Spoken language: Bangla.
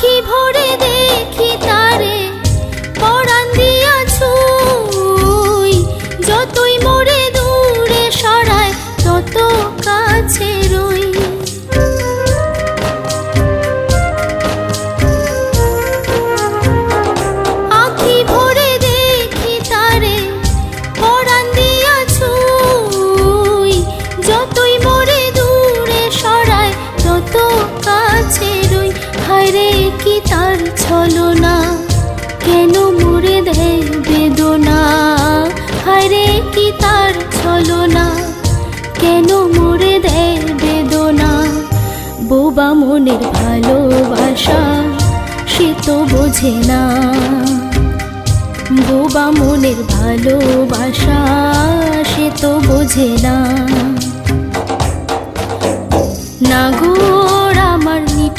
আখি ভরে দেখি তারে পরাণ দিয়া ছুঁই, যতই মোরে দূরে সরায় তত কাছে রই। আখি ভরে দেখি তারে পরাণ দিয়া ছুঁই, যতই মোরে দূরে সরায় তত কাছে রই। হায়রে কি তার ছলনা, কেন মোরে দেয় বেদনা। হায়রে কি তার ছলনা, কেন মোরে দেয় বেদনা। বোবা মনের ভালোবাসা সে তো বোঝে না, বোবা মনের ভালোবাসা সে তো বোঝে না। নাগর আমার